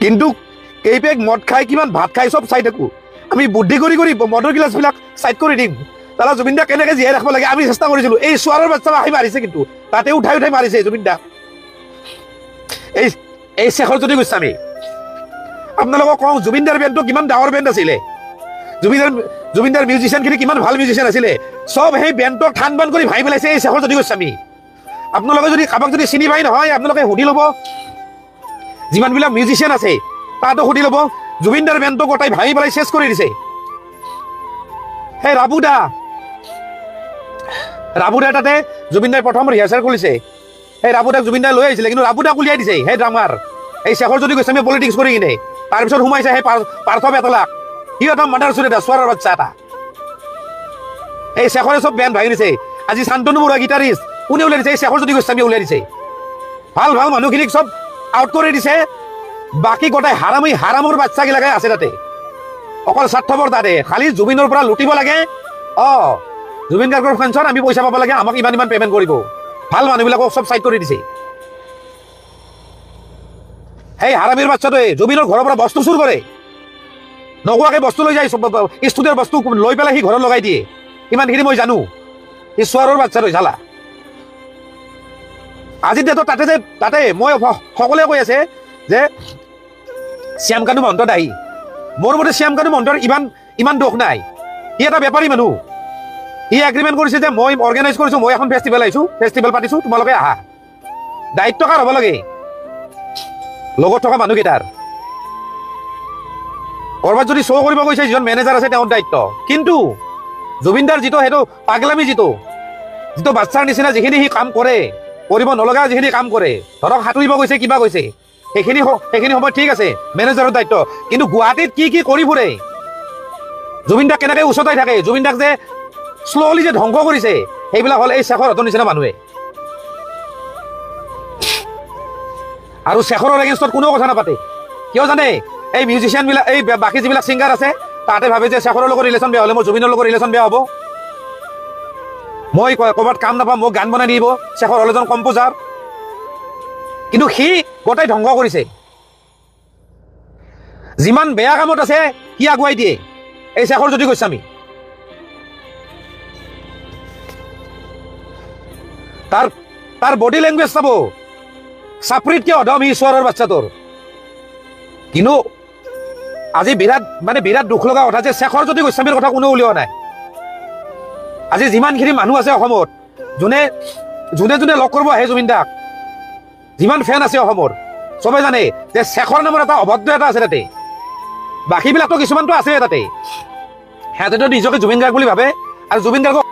কিন্তু কেইপেক মদ খাই কিমান ভাত খাই চব চাই থাকোঁ আমি বুদ্ধি কৰি কৰি মদৰ গিলাচবিলাক চাইড কৰি দিম তালা জুবিন দাক কেনেকৈ জীয়াই ৰাখিব লাগে আমি চেষ্টা কৰিছিলোঁ এই চোৱাৰৰ বাচ্চা আহি মাৰিছে কিন্তু তাতে উঠাই উঠাই মাৰিছে জুবিন দাক এই শেখৰ জ্যোতি গোস্বামী আপোনালোকক কওঁ জুবিন দাৰ বেণ্ডটো কিমান ডাঙৰ বেণ্ড আছিলে জুবিন দাৰ মিউজিচিয়ানখিনি কিমান ভাল মিউজিচিয়ান আছিলে চব সেই বেণ্ডটোক থান বান কৰি ভাঙি পেলাইছে এই শেখৰ জ্যোতি গোস্বামী আপোনালোকে যদি কাৰোবাক যদি চিনি পাই নহয় আপোনালোকে সুধি ল'ব যিমানবিলাক মিউজিচিয়ান আছে তাতো সুধি ল'ব জুবিন দাৰ বেণ্ডটো গোটাই ভাঙি পেলাই চেছ কৰি দিছে সেই ৰাবুদা তাতে জুবিন দাই প্ৰথম ৰিহাৰ্চেল কৰিছে সেই ৰাবুদাক জুবিন দাই লৈ আহিছিলে কিন্তু ৰাবুদাক উলিয়াই দিছে সেই ড্ৰামাৰ এই শেখৰ জ্যোতি গোস্বামী পলিটিক্স কৰি কিনে তাৰপিছত সোমাইছে সেই পাৰ্থ বেতলাক সিহঁতৰ মাদাৰ চুৰে চোৱাৰৰ বাচ্চা এটা এই শেখৰে চব বেণ্ড ভাঙি দিছে আজি শান্তনু বৰুৱা গিটাৰিষ্ট কোনে উলিয়াই দিছে এই শেখৰ জ্যোতি গোস্বামী উলিয়াই দিছে ভাল ভাল মানুহখিনিক চব আউট কৰি দিছে বাকী গোটাই হাৰামৰ বাচ্চাগিলাকে আছে তাতে অকল স্বাৰ্থপৰ তাতে খালি জুবিনৰ পৰা লুটিব লাগে জুবিন গাৰ্গৰ ফাংচন আমি পইচা পাব লাগে আমাক ইমান পেমেণ্ট কৰিব ভাল মানুহবিলাকক চব চাইড কৰি দিছে সেই হাৰামীৰ বাচ্চাটোৱে জুবিনৰ ঘৰৰ পৰা বস্তু চুৰ কৰে নোকোৱাকৈ বস্তু লৈ যায় ষ্টুডিঅ'ৰ বস্তু লৈ পেলাই সি ঘৰত লগাই দিয়ে ইমানখিনি মই জানো সি চোৱাৰৰ বাচ্চাটোৱে চালা আজিৰ ডেটত তাতে মই সকলোৱে কৈ আছে যে শ্যামকানু মহন্ত দায়ী মোৰ মতে শ্যামকানু মহন্তৰ ইমান দোষ নাই সি এটা বেপাৰী মানুহ সি এগ্ৰিমেণ্ট কৰিছে যে মই অৰ্গেনাইজ কৰিছোঁ মই এখন ফেষ্টিভেল পাতিছোঁ তোমালোকে আহা দায়িত্ব কাৰ হ'ব লাগে লগত থকা মানুহকেইটাৰ ক'ৰবাত যদি শ্ব' কৰিব গৈছে যিজন মেনেজাৰ আছে তেওঁৰ দায়িত্ব কিন্তু জুবিনদাৰ যিটো সেইটো পাগলামি যিটো বাচ্চাৰ নিচিনা যিখিনি সি কাম কৰে কৰিব নলগা যিখিনি কাম কৰে ধৰক সাঁতুৰিব গৈছে কিবা গৈছে সেইখিনি সময় ঠিক আছে মেনেজাৰৰ দায়িত্ব কিন্তু গুৱাহাটীত কি কৰি ফুৰে জুবিন দাক কেনেকৈ উচতাই থাকে জুবিন দাক যে শ্ল'লি যে ধ্বংস কৰিছে সেইবিলাক হ'ল এই শেখৰহঁতৰ নিচিনা মানুহে আৰু শেখৰৰ এগেইনষ্টত কোনেও কথা নাপাতে কিয় জানে এই মিউজিচিয়ানবিলাক এই বাকী যিবিলাক ছিংগাৰ আছে তাতে ভাবে যে শেখৰৰ লগত ৰিলেশ্যন বেয়া হ'লে মোৰ জুবিনৰ লগত ৰিলেশ্যন বেয়া হ'ব মই ক'ৰবাত কাম নাপাম মোক গান বনাই দিব শেখৰ হ'ল এজন কম্প'জাৰ কিন্তু সি গোটাই ধ্বংস কৰিছে যিমান বেয়া কামত আছে সি আগুৱাই দিয়ে এই শেখৰ জ্যোতি গোস্বামী তাৰ বডি লেংগুৱেজ চাব চাপৰিতকৈ অধম সি ঈশ্বৰৰ বাচ্চাটোৰ কিন্তু আজি বিৰাট দুখ লগা কথা যে শেখৰ জ্যোতি গোস্বামীৰ কথা কোনেও উলিওৱা নাই আজি যিমানখিনি মানুহ আছে অসমত যোনে লগ কৰিব আহে জুবিন দাক যিমান ফেন আছে অসমৰ চবে জানে যে শেখৰ নামৰ এটা অভদ্ৰ এটা আছে তাতে বাকীবিলাকতো কিছুমানতো আছে তাতে সিহঁতেতো নিজকে জুবিন গাৰ্গ বুলি ভাবে আৰু জুবিন গাৰ্গক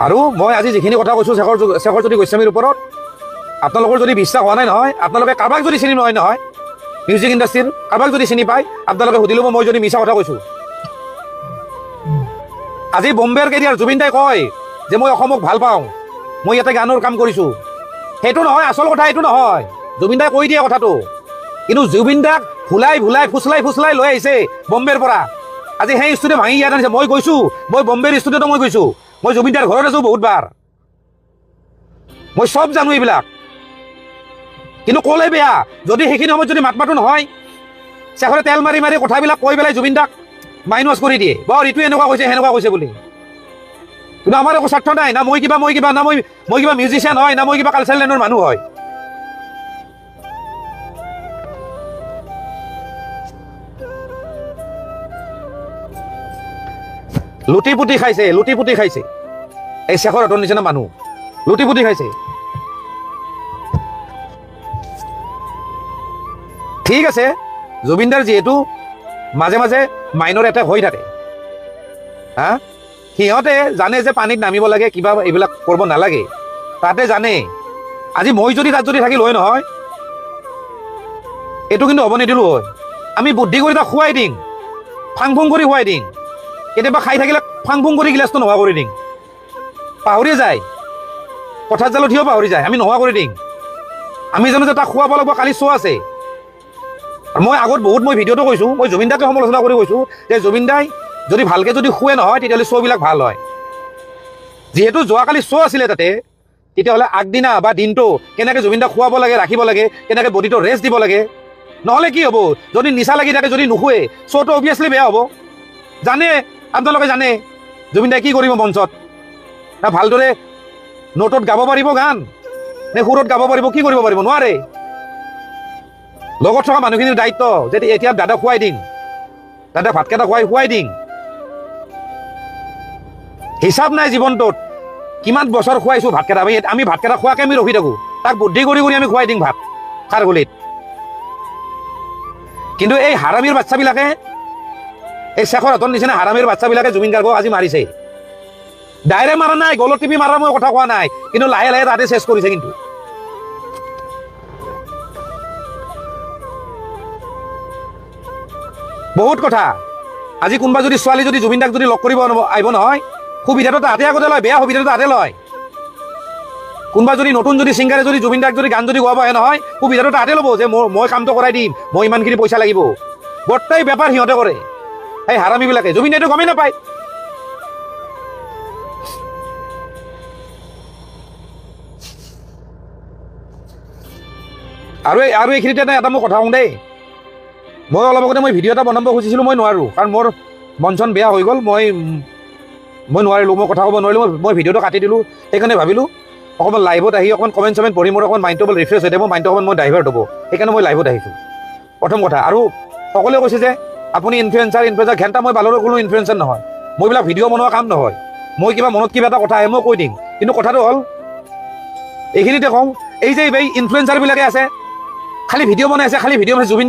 আৰু মই আজি যিখিনি কথা কৈছোঁ শেখৰ জ্যোতি গোস্বামীৰ ওপৰত আপোনালোকৰ যদি বিশ্বাস হোৱা নাই নহয় আপোনালোকে কাৰোবাক যদি চিনি নহয় মিউজিক ইণ্ডাষ্ট্ৰীৰ কাৰোবাক যদি চিনি পায় আপোনালোকে সুধি ল'ব মই যদি মিছা কথা কৈছোঁ আজি বম্বেৰ কেৰিয়াৰ জুবিন দাই কয় যে মই অসমক ভাল পাওঁ মই ইয়াতে গানৰ কাম কৰিছোঁ সেইটো নহয় আচল কথা এইটো নহয় জুবিন দাই কৈ দিয়ে কথাটো কিন্তু জুবিন দাক ফুচলাই লৈ আহিছে বম্বেৰ পৰা আজি সেই ষ্টুডিঅ' ভাঙি ইয়াত আনিছে মই গৈছোঁ মই বম্বেৰ ষ্টুডিঅ'টো মই গৈছোঁ মই জুবিন দাৰ ঘৰত আছোঁ বহুতবাৰ মই চব জানো এইবিলাক কিন্তু ক'লে বেয়া যদি সেইখিনি সময়ত যদি মাতো নহয় শেখৰে তেল মাৰি কথাবিলাক কৈ পেলাই জুবিন দাক মাইন্ড ৱাছ কৰি দিয়ে বাৰু এইটো এনেকুৱা কৈছে সেনেকুৱা কৈছে বুলি কিন্তু আমাৰ একো স্বাৰ্থ নাই না মই কিবা না মই কিবা মিউজিচিয়ান হয় না মই কিবা কালচাৰেল লাইনৰ মানুহ হয় লুটি পুটি খাইছে এই শেখৰহঁতৰ নিচিনা মানুহ লুটি পুটি খাইছে ঠিক আছে জুবিনদাৰ যিহেতু মাজে মাজে মাইনৰ এটেক হৈ থাকে সিহঁতে জানে যে পানীত নামিব লাগে কিবা এইবিলাক কৰিব নালাগে তাতে জানে আজি মই যদি তাত যদি থাকিল হয় নহয় এইটো কিন্তু হ'ব নিদিলোঁ হয় আমি বুদ্ধি কৰি তাক খুৱাই দিম ফাং ফুং কৰি খুৱাই দিম কেতিয়াবা খাই থাকিলে ফাং ফুং কৰি গিলাচটো নোহোৱা কৰি দিম পাহৰি যায় পথাৰ জালত সিও পাহৰি যায় আমি নোহোৱা কৰি দিম আমি জানো যে তাক খুৱাব লাগিব কালি শ্ব' আছে মই আগত মই ভিডিঅ'টো কৈছোঁ মই জুবিন দাকে সমালোচনা কৰি কৈছোঁ যে জুবিন দাই যদি ভালকৈ যদি শুৱে নহয় তেতিয়াহ'লে শ্ব'বিলাক ভাল হয় যিহেতু যোৱাকালি শ্ব' আছিলে তাতে, তেতিয়াহ'লে আগদিনা বা দিনটো কেনেকৈ জুবিন দাক খুৱাব লাগে, ৰাখিব লাগে, কেনেকৈ বডিটো ৰেষ্ট দিব লাগে। নহ'লে কি হ'ব, যদি নিচা লাগি থাকে, যদি নুশুৱে, শ্ব'টো অভিয়াছলি বেয়া হ'ব। জানে, আপোনালোকে জানে জুবিন দাই কি কৰিব মঞ্চত। না ভালদৰে নোটত গাব পাৰিব গান, নে সুৰত গাব পাৰিব, কি কৰিব পাৰিব? নোৱাৰে। লগত থকা মানুহখিনিৰ দায়িত্ব যে এতিয়া দাদাক খুৱাই দিম, দাদাক ভাতকেইটা খুৱাই দিম। হিচাপ নাই জীৱনটোত কিমান বছৰ খুৱাইছোঁ ভাতকেইটা। আমি ভাতকেইটা খোৱাকৈ আমি ৰখি থাকোঁ, তাক বুদ্ধি কৰি আমি খুৱাই দিম ভাত খাৰগুলিত। কিন্তু এই হাৰামীৰ বাচ্চাবিলাকে, এই শেখৰ হাতৰ নিচিনা হাৰামীৰ বাচ্চাবিলাকে জুবিন গাৰ্গক আজি মাৰিছে। ডাইৰেক্ট মাৰা নাই, গলত টিপি মাৰা মই কথা কোৱা নাই, কিন্তু লাহে লাহে তাতে চেছ কৰিছে। কিন্তু বহুত কথা। আজি কোনোবা যদি ছোৱালী যদি জুবিন দাক যদি লগ কৰিব আহিব নহয়, সুবিধাটো তাহাঁতে আগতে লয়, বেয়া সুবিধাটো তাহাঁতে লয়। কোনোবা যদি নতুন যদি ছিংগাৰে যদি জুবিন দাক যদি গান যদি গোৱাব আহে নহয়, সুবিধাটো তাহাঁতে ল'ব যে মই কামটো কৰাই দিম, মই ইমানখিনি পইচা লাগিব। গোটেই বেপাৰ সিহঁতে কৰে, সেই হাৰামীবিলাকে। জুবিন দাইটো গমেই নাপায়। আৰু এইখিনিতে এটা মই কথা কওঁ দেই, মই অলপ আগতে মই ভিডিঅ' এটা বনাব খুজিছিলোঁ, মই নোৱাৰোঁ, কাৰণ মোৰ মন চন বেয়া হৈ গ'ল। মই নোৱাৰিলোঁ, মই কথা ক'ব নোৱাৰিলোঁ। মই ভিডিঅ'টো কাটি দিলোঁ। সেইকাৰণে ভাবিলোঁ অকণমান লাইভত আহি অকণমান কমেণ্ট চমেণ্ট পঢ়ি মোৰ অকণমান মাইণ্ডটো অকণমান ৰিফ্ৰেছ হৈ থাকিব, মাইণ্ডটো অকণমান মই ডাইভাৰ্ট হ'ব। সেইকাৰণে মই লাইভত আহিছোঁ, প্ৰথম কথা। আৰু সকলোৱে কৈছে যে আপুনি ইনফ্লুৱেঞ্চাৰ ঘেণ্টা। মই বালৰো কোনো ইনফ্লুৱেঞ্চাৰ নহয়, মই এইবিলাক ভিডিঅ' বনোৱা কাম নহয়। মই কিবা মনত কিবা এটা কথা আহে মই কৈ দিম। কিন্তু কথাটো হ'ল এইখিনিতে কওঁ, এই যে এই ইনফ্লুৱেঞ্চাৰবিলাকে আছে, খালি ভিডিঅ' বনাই আছে, খালি ভিডিঅ' বনাইছে জুবিন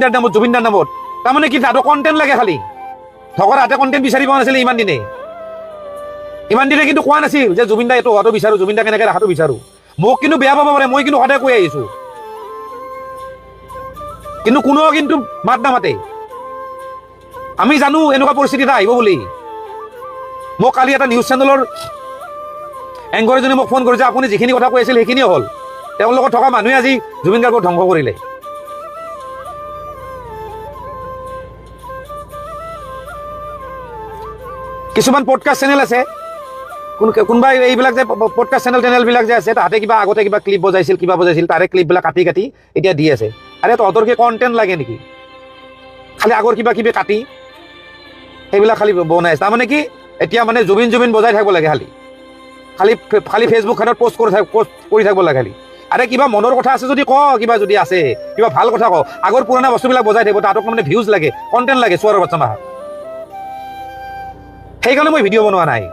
দাৰ নামত। তাৰমানে কি, তাহাঁতৰ কণ্টেণ্ট লাগে খালি। ধকৰ হাতে কণ্টেণ্ট বিচাৰি পোৱা নাছিলে ইমান দিনে কিন্তু কোৱা নাছিল যে জুবিন দা এইটো হোৱাটো বিচাৰোঁ, জুবিন দাক এনেকৈ ৰখাটো বিচাৰোঁ। মোক কিন্তু বেয়া পাব পাৰে, মই কিন্তু সদায় কৈ আহিছোঁ, কিন্তু কোনেও কিন্তু মাত নামাতে। আমি জানো এনেকুৱা পৰিস্থিতি এটা আহিব বুলি। মোক কালি এটা নিউজ চেনেলৰ এংকৰ এজনে মোক ফোন কৰিছে, আপুনি যিখিনি কথা কৈ আছিল সেইখিনিয়ে হ'ল। তেওঁৰ লগত থকা মানুহে আজি জুবিন গাৰ্গক ধ্বংস কৰিলে। কিছুমান পডকাষ্ট চেনেল আছে, কোনোবাই এইবিলাক যে পডকাষ্ট চেনেলবিলাক যে আছে, তাহাঁতে কিবা আগতে কিবা ক্লিপ বজাইছিল, কিবা বজাইছিল, তাৰে ক্লিপবিলাক কাটি এতিয়া দি আছে। আৰে তহঁতৰ কি কণ্টেণ্ট লাগে নেকি? খালি আগৰ কিবা কিবি কাটি সেইবিলাক খালি বনাই আছে। তাৰমানে কি, এতিয়া মানে জুবিন বজাই থাকিব লাগে, খালি ফেচবুকখনত পোষ্ট কৰি থাকিব লাগে খালি। আৰে কিবা মনৰ কথা আছে যদি ক, কিবা যদি আছে কিবা ভাল কথা ক। আগৰ পুৰণা বস্তুবিলাক বজাই থাকিব, তাহাঁতক মানে ভিউজ লাগে, কণ্টেণ্ট লাগে, চোৱাৰ বাচ্চা মাহত। সেইকাৰণে মই ভিডিঅ' বনোৱা নাই।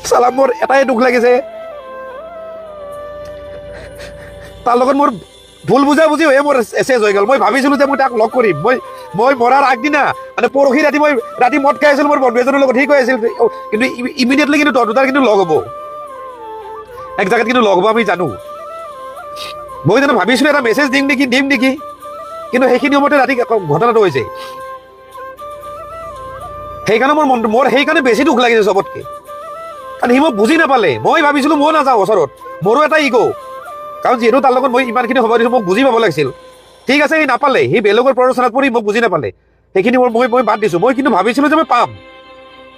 চালা মোৰ এটাই দুখ লাগিছে, তাৰ লগত মোৰ ভুল বুজাবুজি হৈয়ে মোৰ এছেজ হৈ গ'ল। মই ভাবিছিলোঁ যে মই তাক লগ কৰিম, মই মৰাৰ আগদিনা মানে পৰহি ৰাতি মদ খাই আছিলোঁ মোৰ বন্ধু এজনৰ লগত, ঠিক হৈ আছিল। কিন্তু ইমিডিয়েটলি কিন্তু দুটাৰ কিন্তু লগ হ'ব, এক জেগাত কিন্তু লগ হ'ব, আমি জানো। মই জানো ভাবিছিলোঁ এটা মেছেজ দিম নেকি, কিন্তু সেইখিনি সময়তে ৰাতি ঘটনাটো হৈছে। সেইকাৰণে মোৰ সেইকাৰণে বেছি দুখ লাগিছে চবতকৈ, কাৰণ সি মোক বুজি নাপালে। মই ভাবিছিলোঁ মই নাযাওঁ ওচৰত, মোৰো এটা ইগ', কাৰণ যিহেতু তাৰ লগত মই ইমানখিনি সময় দিছোঁ, মোক বুজি পাব লাগিছিল। ঠিক আছে, সি নাপালে, সি বেলেগৰ প্ৰৰোচনাত পৰি মোক বুজি নাপালে, সেইখিনি মই বাদ দিছোঁ। মই কিন্তু ভাবিছিলোঁ যে মই পাম,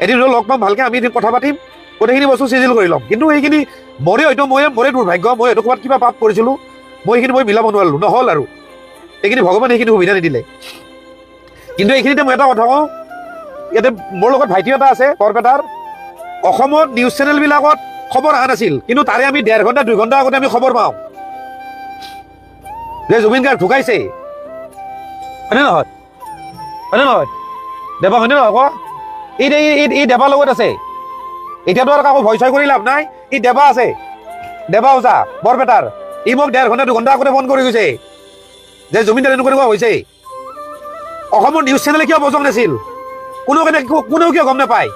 এদিন লগ পাম, ভালকৈ আমি এদিন কথা পাতিম, গোটেইখিনি বস্তু চিজিল কৰি ল'ম। কিন্তু সেইখিনি মোৰে দুৰ্ভাগ্য, মই হয়তো ক'ৰবাত কিবা পাপ কৰিছিলোঁ, মই মিলাব নোৱাৰিলোঁ, নহ'ল আৰু এইখিনি ভগৱানে সেইখিনি সুবিধা নিদিলে। কিন্তু এইখিনিতে মই এটা কথা কওঁ, ইয়াতে মোৰ লগত ভাইটি এটা আছে বৰপেটাৰ। অসমত নিউজ চেনেলবিলাকত খবৰ অহা নাছিল, কিন্তু তাৰে আমি 1.5 ঘণ্টা 2 ঘণ্টা আগতে আমি খবৰ পাওঁ যে জুবিন গাৰ্গ ঢুকাইছে। হয়নে নহয় দেৱা? হয়নে নহয় ক? এই দেৱাৰ লগত আছে। এতিয়াতো আৰু কাকো ভয় চয় কৰি লাভ নাই। ই দেৱা আছে, দেৱা ওজা বৰপেটাৰ। ই মোক 1.5 ঘণ্টা 2 ঘণ্টা আগতে ফোন কৰি গৈছে যে জুবিন দাৰ এনেকুৱা হৈছে। অসমৰ নিউজ চেনেলে কিয় বজং নাছিল? কোনেও কিয় গম নাপায়?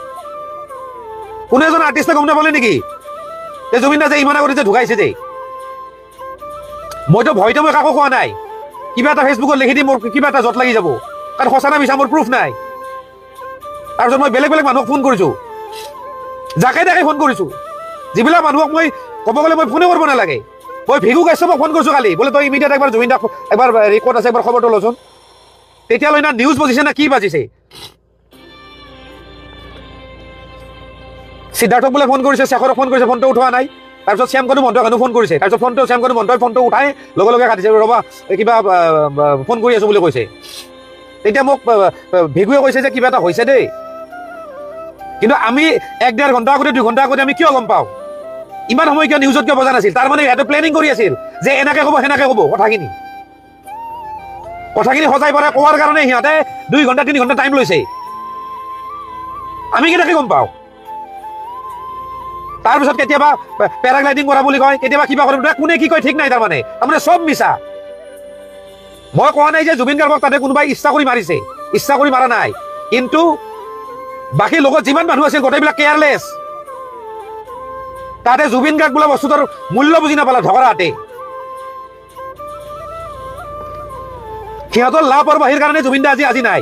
কোনো এজন আৰ্টিষ্টে গম নাপালে নেকি যে জুবিন দা যে ইমান আগতে যে ঢুকাইছে? যে মইতো ভয়তো মই কাকো কোৱা নাই, কিবা এটা ফেচবুকত লিখি দি মোৰ কিবা এটা জট লাগি যাব, কাৰণ সঁচা না মিছা মোৰ প্ৰুফ নাই। তাৰপিছত মই বেলেগ মানুহক ফোন কৰিছোঁ, যাকে তাকে ফোন কৰিছোঁ, যিবিলাক মানুহক মই ক'ব গ'লে মই ফোনে কৰিব নালাগে, মই ভিগু কাশ্যপক ফোন কৰিছোঁ কালি বোলে তই ইমিডিয়েট একবাৰ জুবিন দাক একবাৰ ক'ত আছে একবাৰ খবৰটো লচোন তেতিয়ালৈ না নিউজ বাজিছে না কি বাজিছে সিদ্ধাৰ্থক বোলে ফোন কৰিছে শেখৰক ফোন কৰিছে ফোনটো উঠোৱা নাই তাৰপিছত শ্যামকানু মহন্তক ফোন কৰিছে তাৰপিছত ফোনটো শ্যামকানু মহন্তই ফোনটো উঠাই লগে লগে কাটিছে ৰ'বা কিবা ফোন কৰি আছোঁ বুলি কৈছে তেতিয়া মোক ভিগুৱে কৈছে যে কিবা এটা হৈছে দেই কিন্তু আমি 1.5 ঘণ্টা আগতে 2 ঘণ্টা আগতে আমি কিয় গম পাওঁ ইমান সময় কিয় নিউজত কিয় বজা নাছিল তাৰমানে সিহঁতে প্লেনিং কৰি আছিল যে এনেকৈ ক'ব সেনেকৈ ক'ব কথাখিনি সজাই পৰাই কোৱাৰ কাৰণে সিহঁতে 2 ঘণ্টা 3 ঘণ্টা টাইম লৈছে আমি কেনেকৈ গম পাওঁ তাৰপিছত কেতিয়াবা পেৰাগ্লাইডিং কৰা বুলি কয় কেতিয়াবা কিবা কৰিব কোনে কি কয় ঠিক নাই তাৰমানে চব মিছা মই কোৱা নাই যে জুবিন গাৰ্গক তাতে কোনোবাই ইচ্ছা কৰি মাৰিছে ইচ্ছা কৰি মাৰা নাই কিন্তু বাকী লগত যিমান মানুহ আছিল গোটেইবিলাক কেয়াৰলেছ তাতে জুবিন গাৰ্গ বোলা বস্তুটোৰ মূল্য বুজি নাপালে ঝগড়াতে সিহঁতৰ লাপৰবাহীৰ কাৰণে জুবিন দা আজি নাই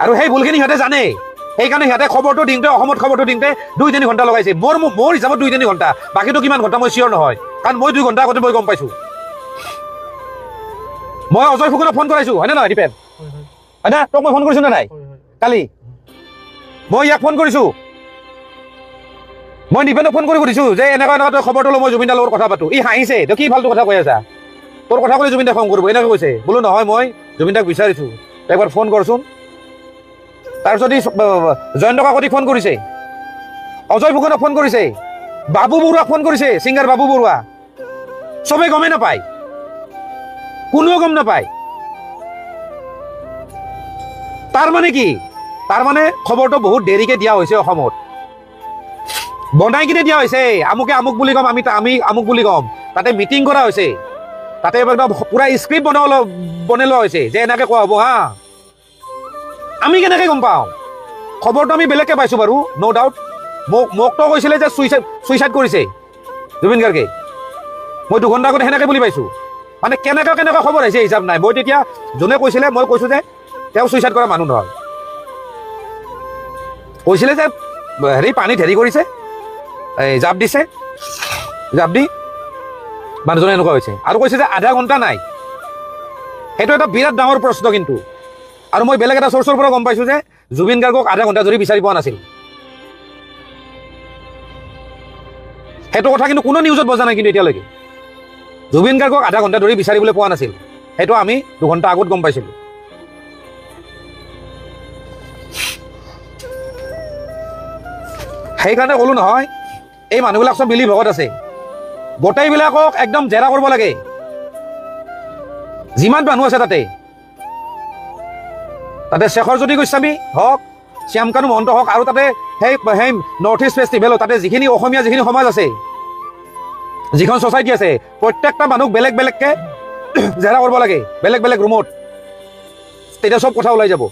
আৰু সেই ভুলখিনি সিহঁতে জানে সেইকাৰণে সিহঁতে খবৰটো দিওঁতে অসমত খবৰটো দিওঁতে 2-3 ঘণ্টা লগাইছে মোৰ হিচাপত 2-3 ঘণ্টা বাকীটো কিমান ঘণ্টা মই চিয়ৰ নহয় কাৰণ মই 2 ঘণ্টা আগতে মই গম পাইছোঁ মই অজয় ফুকনক ফোন কৰাইছোঁ হয়নে নহয় দীপেন হয় না তোক মই ফোন কৰিছোঁ নে নাই কালি মই ইয়াক ফোন কৰিছোঁ মই দীপেনক ফোন কৰি সুধিছোঁ যে এনেকুৱা তই খবৰটো লৈ মই জুবিন দাৰ লগত কথা পাতোঁ ই হাঁহিছে তই কি ফাল্টু কথা কৈ আছা তোৰ কথা ক'লে জুবিন দাক ফোন কৰিব এনেকৈ কৈছে বোলো নহয় মই জুবিন দাক বিচাৰিছোঁ একবাৰ ফোন কৰচোন তাৰপিছত ই জয়ন্ত কাকতিক ফোন কৰিছে অজয় ফুকনক ফোন কৰিছে বাবু বৰুৱাক ফোন কৰিছে ছিংগাৰ বাবু বৰুৱা চবেই গমেই নাপায় কোনেও গম নাপায় তাৰমানে কি তাৰমানে খবৰটো বহুত দেৰিকৈ দিয়া হৈছে অসমত বনাই কিনে দিয়া হৈছে আমুকে আমুক বুলি ক'ম আমি আমুক বুলি ক'ম তাতে মিটিং কৰা হৈছে তাতে একদম পুৰা স্ক্ৰিপ্ট বনাই লোৱা হৈছে যে এনেকৈ কোৱা হ'ব হা আমি কেনেকৈ গম পাওঁ খবৰটো আমি বেলেগকৈ পাইছোঁ বাৰু ন' ডাউট মোকতো কৈছিলে যে ছুইচাইড কৰিছে জুবিন গাৰ্গে মই 2 ঘণ্টা আগতে সেনেকৈ বুলি পাইছোঁ মানে কেনেকুৱা খবৰ আহিছে হিচাপ নাই মই তেতিয়া যোনে কৈছিলে মই কৈছোঁ যে তেওঁ ছুইচাইড কৰা মানুহ নহয় কৈছিলে যে পানীত কৰিছে এই জাপ দিছে জাপ দি মানুহজনে এনেকুৱা হৈছে আৰু কৈছে যে আধা ঘণ্টা নাই সেইটো এটা বিৰাট ডাঙৰ প্ৰশ্ন কিন্তু আৰু মই বেলেগ এটা চ'ৰ্চৰ পৰা গম পাইছোঁ যে জুবিন গাৰ্গক আধা ঘণ্টা ধৰি বিচাৰি পোৱা নাছিল সেইটো কথা কিন্তু কোনো নিউজত বজা নাই কিন্তু এতিয়ালৈকে জুবিন গাৰ্গক আধা ঘণ্টা ধৰি বিচাৰিবলৈ পোৱা নাছিল সেইটো আমি 2 ঘণ্টা আগত গম পাইছিলোঁ সেইকাৰণে ক'লো নহয় এই মানুহবিলাক চব মিলি ভগত আছে গোটেইবিলাকক একদম জেৰা কৰিব লাগে যিমান মানুহ আছে তাতে শেখৰজ্যোতি গোস্বামী হওক শ্যামকানু মহন্ত হওক আৰু তাতে সেই নৰ্থ ইষ্ট ফেষ্টিভেলত তাতে যিখিনি অসমীয়া যিখিনি সমাজ আছে যিখন ছ'চাইটি আছে প্ৰত্যেকটা মানুহক বেলেগ বেলেগকৈ জেৰা কৰিব লাগে বেলেগ বেলেগ ৰুমত তেতিয়া চব কথা ওলাই যাব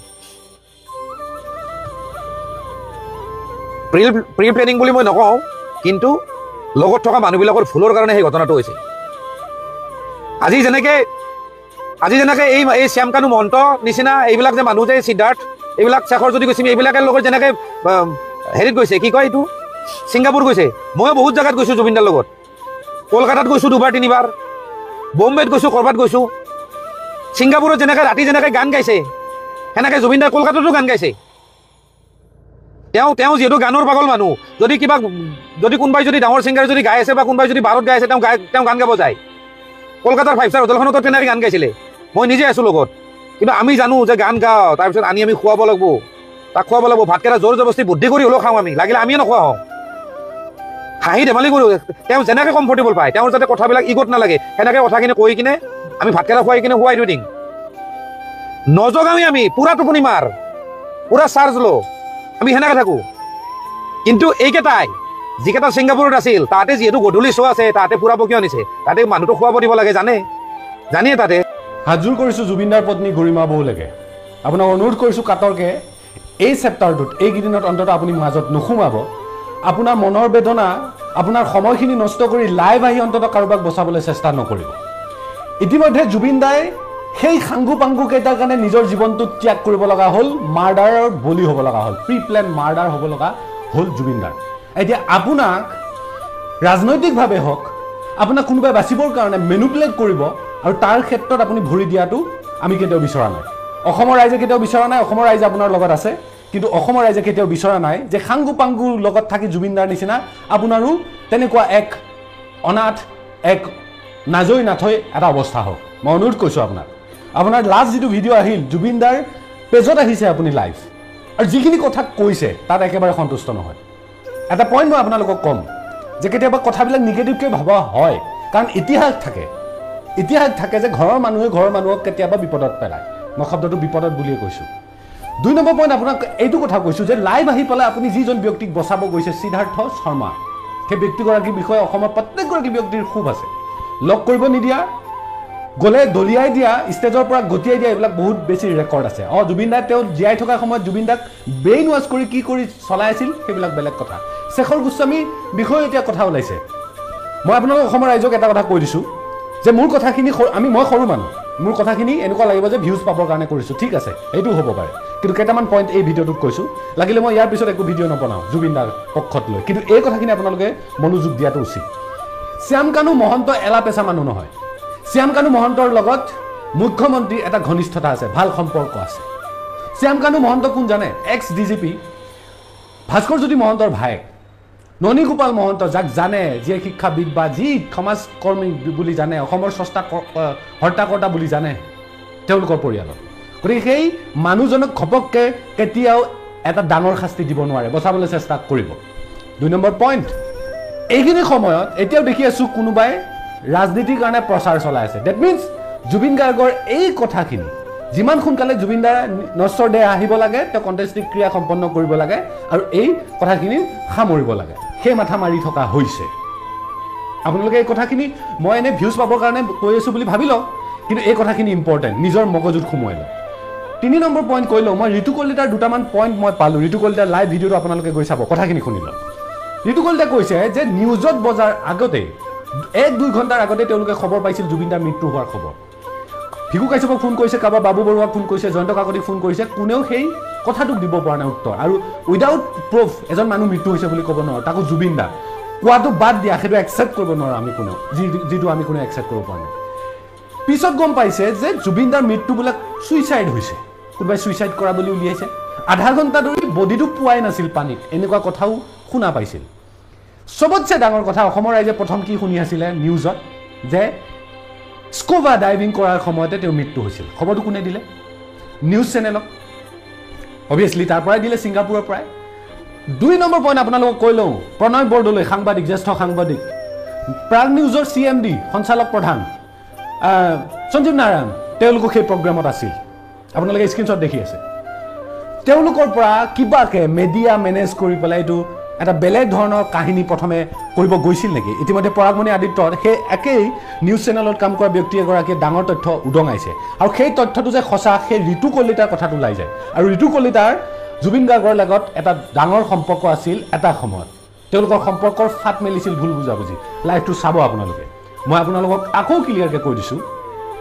প্ৰি প্লেনিং বুলি মই নকওঁ কিন্তু লগত থকা মানুহবিলাকৰ ভুলৰ কাৰণে সেই ঘটনাটো হৈছে আজি যেনেকৈ এই শ্যামকানু মহন্ত নিচিনা এইবিলাক যে মানুহ যে সিদ্ধাৰ্থ এইবিলাক শেখৰজ্যোতি গোস্বামী এইবিলাকৰ লগত যেনেকৈ হেৰিত গৈছে কি কয় এইটো ছিংগাপুৰ গৈছে ময়ো বহুত জেগাত গৈছোঁ জুবিন দাৰ লগত কলকাতাত গৈছোঁ 2-3 বাৰ বম্বেত গৈছোঁ ক'ৰবাত গৈছোঁ ছিংগাপুৰত ৰাতি যেনেকৈ গান গাইছে সেনেকৈ জুবিন দাই কলকাতাতো গান গাইছে তেওঁ যিহেতু গানৰ পাগল মানুহ যদি কোনোবাই যদি ডাঙৰ ছিংগাৰ যদি গাই আছে বা কোনোবাই যদি বাৰত গাই আছে তেওঁ গান গাব যায় কলকাতাৰ 5 ষ্টাৰ হোটেলখনতো তেনেকৈ গান গাইছিলে মই নিজে আছোঁ লগত কিন্তু আমি জানো যে গান গাওঁ তাৰপিছত আনি আমি খুৱাব লাগিব তাক খুৱাব লাগিব ভাতকেইটা জোৰ জবস্তি বুদ্ধি কৰি হ'লেও খাওঁ আমি লাগিলে আমিয়ে নোখোৱা হওঁ হাঁহি ধেমালি কৰোঁ তেওঁ যেনেকৈ কমফৰ্টেবল পায় তেওঁৰ যাতে কথাবিলাক ইগত নালাগে সেনেকৈ কথাখিনি কৈ কিনে আমি ভাতকেইটা খুৱাই কিনে খুৱাই দিওঁ নজগামি আমি পুৰা টোপনি মাৰ পুৰা চাৰ্জ ল আমি সেনেকৈ থাকোঁ কিন্তু এইকেইটাই যিকেইটা ছিংগাপুৰত আছিল তাতে যিহেতু গধূলি শ্ব' আছে তাতে ফুৰাব কিয় নিছে তাতে মানুহটো খুৱাব দিব লাগে জানে তাতে হাজুৰ কৰিছোঁ জুবিনদাৰ পত্নী গৰিমা বৌলৈকে আপোনাক অনুৰোধ কৰিছোঁ কাটৰকৈ এই চেপ্টাৰটোত এইকেইদিনত অন্ততঃ আপুনি মাজত নোসোমাব আপোনাৰ মনৰ বেদনা আপোনাৰ সময়খিনি নষ্ট কৰি লাইভ আহি অন্ততঃ কাৰোবাক বচাবলৈ চেষ্টা নকৰিব ইতিমধ্যে জুবিন দাই সেই সাংগু পাংগু কেইটাৰ কাৰণে নিজৰ জীৱনটো ত্যাগ কৰিব লগা হ'ল মাৰ্ডাৰৰ বলি হ'ব লগা হ'ল প্ৰি প্লেন মাৰ্ডাৰ হ'ব লগা হ'ল জুবিন দাৰ এতিয়া আপোনাক ৰাজনৈতিকভাৱে হওক আপোনাক কোনোবাই বাচিবৰ কাৰণে মেনুপুলেট কৰিব আৰু তাৰ ক্ষেত্ৰত আপুনি ভৰি দিয়াটো আমি কেতিয়াও বিচৰা নাই অসমৰ ৰাইজে কেতিয়াও বিচৰা নাই অসমৰ ৰাইজে আপোনাৰ লগত আছে কিন্তু অসমৰ ৰাইজে কেতিয়াও বিচৰা নাই যে খাংগু পাংগুৰ লগত থাকি জুবিনদাৰ নিচিনা আপোনাৰো তেনেকুৱা এক অনাথ এক নাজৈ নাথৈ এটা অৱস্থা হওক মই অনুৰোধ কৰিছোঁ আপোনাৰ লাষ্ট যিটো ভিডিঅ' আহিল জুবিনদাৰ পেজত আহিছে আপুনি লাইভ আৰু যিখিনি কথা কৈছে তাত একেবাৰে সন্তুষ্ট নহয় এটা পইণ্ট মই আপোনালোকক ক'ম যে কেতিয়াবা কথাবিলাক নিগেটিভকৈ ভাবা হয় কাৰণ ইতিহাস থাকে যে ঘৰৰ মানুহে ঘৰৰ মানুহক কেতিয়াবা বিপদত পেলায় মই শব্দটো বিপদত বুলিয়ে কৈছোঁ 2 নম্বৰ পইণ্ট আপোনাক এইটো কথা কৈছোঁ যে লাইভ আহি পেলাই আপুনি যিজন ব্যক্তিক বচাব গৈছে সিদ্ধাৰ্থ শৰ্মা সেই ব্যক্তিগৰাকীৰ বিষয়ে অসমৰ প্ৰত্যেকগৰাকী ব্যক্তিৰ খুব আছে লগ কৰিব নিদিয়া গ'লে দলিয়াই দিয়া ষ্টেজৰ পৰা গতিয়াই দিয়া এইবিলাক বহুত বেছি ৰেকৰ্ড আছে জুবিনদাই তেওঁ জীয়াই থকা সময়ত জুবিনদাক ব্ৰেইন ৱাছ কৰি কি কৰি চলাই আছিল সেইবিলাক বেলেগ কথা শেখৰ গোস্বামীৰ বিষয়ে এতিয়া কথা ওলাইছে মই আপোনালোক অসমৰ ৰাইজক এটা কথা কৈ দিছোঁ যে মোৰ কথাখিনি মই সৰু মানুহ মোৰ কথাখিনি এনেকুৱা লাগিব যে ভিউজ পাবৰ কাৰণে কৰিছোঁ ঠিক আছে এইটো হ'ব পাৰে কিন্তু কেইটামান পইণ্ট এই ভিডিঅ'টোত কৈছোঁ লাগিলে মই ইয়াৰ পিছত একো ভিডিঅ' নবনাওঁ জুবিনদাৰ পক্ষত লৈ কিন্তু এই কথাখিনি আপোনালোকে মনোযোগ দিয়াটো উচিত শ্যাম কানু মহন্ত এলা পেচা মানুহ নহয় শ্যাম কানু মহন্তৰ লগত মুখ্যমন্ত্ৰীৰ এটা ঘনিষ্ঠতা আছে ভাল সম্পৰ্ক আছে শ্যাম কানু মহন্ত কোন জানে এক্স DGP ভাস্কৰ জ্যোতি মহন্তৰ ভায়েক ননী গোপাল মহন্ত যাক জানে যিয়ে শিক্ষাবিদ বা যি সমাজকৰ্মী বুলি জানে অসমৰ স্ৰষ্টা হৰ্তাকৰ্তা বুলি জানে তেওঁলোকৰ পৰিয়ালৰ গতিকে সেই মানুহজনক ঘপককৈ কেতিয়াও এটা ডাঙৰ শাস্তি দিব নোৱাৰে বচাবলৈ চেষ্টা কৰিব 2 নম্বৰ পইণ্ট এইখিনি সময়ত এতিয়াও দেখি আছোঁ কোনোবাই ৰাজনীতিৰ কাৰণে প্ৰচাৰ চলাই আছে ডেট মিনছ জুবিন গাৰ্গৰ এই কথাখিনি যিমান সোনকালে জুবিনদাৰ নশ্বৰ দেহ আহিব লাগে তেওঁ কণ্টেষ্টিক ক্ৰিয়া সম্পন্ন কৰিব লাগে আৰু এই কথাখিনি সামৰিব লাগে সেই মাথা মাৰি থকা হৈছে আপোনালোকে এই কথাখিনি মই এনে ভিউজ পাবৰ কাৰণে কৈ আছোঁ বুলি ভাবি লওক কিন্তু এই কথাখিনি ইম্পৰ্টেণ্ট নিজৰ মগজুত সোমোৱাই লওক 3 নম্বৰ পইণ্ট কৈ লওঁ মই ঋতু কলিতাৰ দুটামান পইণ্ট মই পালোঁ ঋতু কলিতাৰ লাইভ ভিডিঅ'টো আপোনালোকে গৈ চাব কথাখিনি শুনি লওক ঋতু কলিতাই কৈছে যে নিউজত বজাৰ আগতে 1-2 ঘণ্টাৰ আগতে তেওঁলোকে খবৰ পাইছিল জুবিনদাৰ মৃত্যু হোৱাৰ খবৰ ভিকু কাশ্যপক ফোন কৰিছে কাৰোবাৰ বাবু বৰুৱাক ফোন কৰিছে জয়ন্ত কাকতিক ফোন কৰিছে কোনেও সেই কথাটোক দিব পৰা নাই উত্তৰ আৰু উইদাউট প্ৰুফ এজন মানুহ মৃত্যু হৈছে বুলি ক'ব নোৱাৰোঁ তাকো জুবিনদা কোৱাটো বাদ দিয়া সেইটো একচেপ্ট কৰিব নোৱাৰোঁ আমি কোনেও যিটো আমি কোনেও একচেপ্ট কৰিব পৰা নাই পিছত গম পাইছে যে জুবিনদাৰ মৃত্যুবিলাক ছুইচাইড হৈছে কোনোবাই ছুইচাইড কৰা বুলি উলিয়াইছে আধা ঘণ্টা ধৰি বডিটো পোৱাই নাছিল পানীত এনেকুৱা কথাও শুনা পাইছিল সবতছে ডাঙৰ কথা অসমৰ ৰাইজে প্ৰথম কি শুনি আছিলে নিউজত যে স্কুবা ডাইভিং কৰাৰ সময়তে তেওঁ মৃত্যু হৈছিল খবৰটো কোনে দিলে নিউজ চেনেলক অবভিয়াছলি তাৰ পৰাই দিলে ছিংগাপুৰৰ পৰাই 2 নম্বৰ পইণ্ট আপোনালোকক কৈ লওঁ প্ৰণয় বৰদলৈ সাংবাদিক জ্যেষ্ঠ সাংবাদিক প্ৰাগ নিউজৰ CMD সঞ্চালক প্ৰধান সঞ্জীৱ নাৰায়ণ তেওঁলোকো সেই প্ৰগ্ৰামত আছিল আপোনালোকে স্ক্ৰীনশ্বট দেখি আছে তেওঁলোকৰ পৰা কিবাকে মিডিয়া মেনেজ কৰি পেলাই এইটো এটা বেলেগ ধৰণৰ কাহিনী প্ৰথমে কৰিব গৈছিল নেকি ইতিমধ্যে পৰাগমণি আদিত্যৰ সেই একেই নিউজ চেনেলত কাম কৰা ব্যক্তি এগৰাকীয়ে ডাঙৰ তথ্য উদঙাইছে আৰু সেই তথ্যটো যে সঁচা সেই ঋতু কলিতাৰ কথাটো ওলাই যায় আৰু ঋতু কলিতাৰ জুবিন গাৰ্গৰ লগত এটা ডাঙৰ সম্পৰ্ক আছিল এটা সময়ত তেওঁলোকৰ সম্পৰ্কৰ ফাট মেলিছিল ভুল বুজাবুজি লাইভটো চাব আপোনালোকে মই আপোনালোকক আকৌ ক্লিয়াৰকৈ কৈ দিছোঁ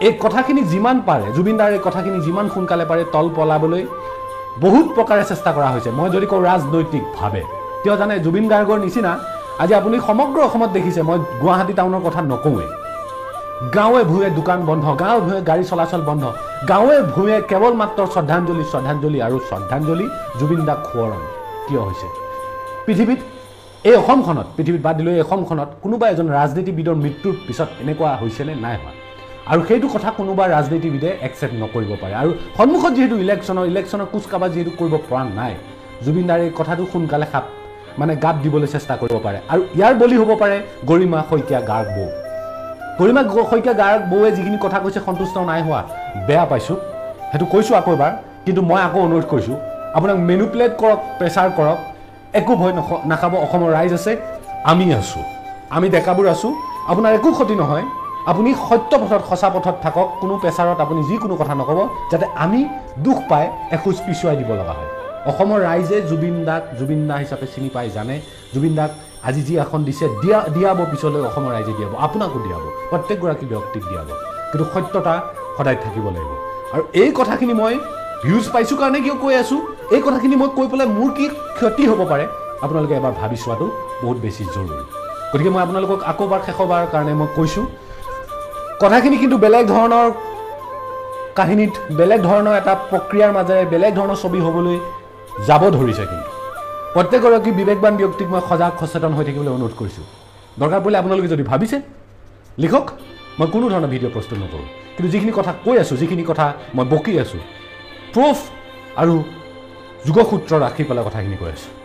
এই কথাখিনি যিমান পাৰে জুবিনদাৰ এই কথাখিনি যিমান সোনকালে পাৰে তল পলাবলৈ বহুত প্ৰকাৰে চেষ্টা কৰা হৈছে মই যদি কওঁ ৰাজনৈতিকভাৱে কিয় জানে জুবিন গাৰ্গৰ নিচিনা আজি আপুনি সমগ্ৰ অসমত দেখিছে মই গুৱাহাটী টাউনৰ কথা নকওঁৱে গাঁৱে ভূঞে দোকান বন্ধ গাঁৱে ভূঞে গাড়ী চলাচল বন্ধ গাঁৱে ভূঞে কেৱল মাত্ৰ শ্ৰদ্ধাঞ্জলি আৰু শ্ৰদ্ধাঞ্জলি জুবিনদাক সোঁৱৰণ কিয় হৈছে পৃথিৱীত এই অসমখনত পৃথিৱীত বাদ দিলৈ এই অসমখনত কোনোবা এজন ৰাজনীতিবিদৰ মৃত্যুৰ পিছত এনেকুৱা হৈছেনে নাই হোৱা আৰু সেইটো কথা কোনোবা ৰাজনীতিবিদে একচেপ্ট নকৰিব পাৰে আৰু সন্মুখত যিহেতু ইলেকশ্যনৰ কুচকাবাজ যিহেতু কৰিব পৰা নাই জুবিনদাৰ এই কথাটো সোনকালে গাত দিবলৈ চেষ্টা কৰিব পাৰে আৰু ইয়াৰ বলি হ'ব পাৰে গৰিমা শইকীয়া গাৰ্গ বৌ গৰিমা শইকীয়া গাৰ্গ বৌৱে যিখিনি কথা কৈছে সন্তুষ্ট নাই হোৱা বেয়া পাইছোঁ সেইটো কৈছোঁ আকৌ এবাৰ কিন্তু মই আকৌ অনুৰোধ কৰিছোঁ আপোনাক মেনুপুলেট কৰক প্ৰেছাৰ কৰক একো ভয় নাখাব অসমৰ ৰাইজ আছে আমি আছোঁ আমি ডেকাবোৰ আছোঁ আপোনাৰ একো ক্ষতি নহয় আপুনি সত্য পথত সঁচা পথত থাকক কোনো প্ৰেছাৰত আপুনি যিকোনো কথা নক'ব যাতে আমি দুখ পাই এখোজ পিছুৱাই দিব লগা হয় অসমৰ ৰাইজে জুবিনদা হিচাপে চিনি পাই জানে জুবিনদাক আজি যি আসন দিছে দিয়াব পিছলৈ অসমৰ ৰাইজে দিয়াব আপোনাকো দিয়াব প্ৰত্যেকগৰাকী ব্যক্তিক দিয়াব কিন্তু সত্যতা সদায় থাকিব লাগিব আৰু এই কথাখিনি মই ভিউজ পাইছোঁ কাৰণে কিয় কৈ আছোঁ এই কথাখিনি মই কৈ পেলাই মোৰ কি ক্ষতি হ'ব পাৰে আপোনালোকে এবাৰ ভাবি চোৱাটো বহুত বেছি জৰুৰী গতিকে মই আপোনালোকক আকৌবাৰ শেষবাৰ কাৰণে মই কৈছোঁ কথাখিনি কিন্তু বেলেগ ধৰণৰ কাহিনীত বেলেগ ধৰণৰ এটা প্ৰক্ৰিয়াৰ মাজেৰে বেলেগ ধৰণৰ ছবি হ'বলৈ যাব ধৰিছে কিন্তু প্ৰত্যেকগৰাকী বিবেকবান ব্যক্তিক মই সজাগ সচেতন হৈ থাকিবলৈ অনুৰোধ কৰিছোঁ দৰকাৰ পৰিলে আপোনালোকে যদি ভাবিছে লিখক মই কোনো ধৰণৰ ভিডিঅ' প্ৰস্তুত নকৰোঁ কিন্তু যিখিনি কথা কৈ আছোঁ যিখিনি কথা মই বকি আছোঁ প্ৰুফ আৰু যোগসূত্ৰ ৰাখি পেলাই কথাখিনি কৈ আছোঁ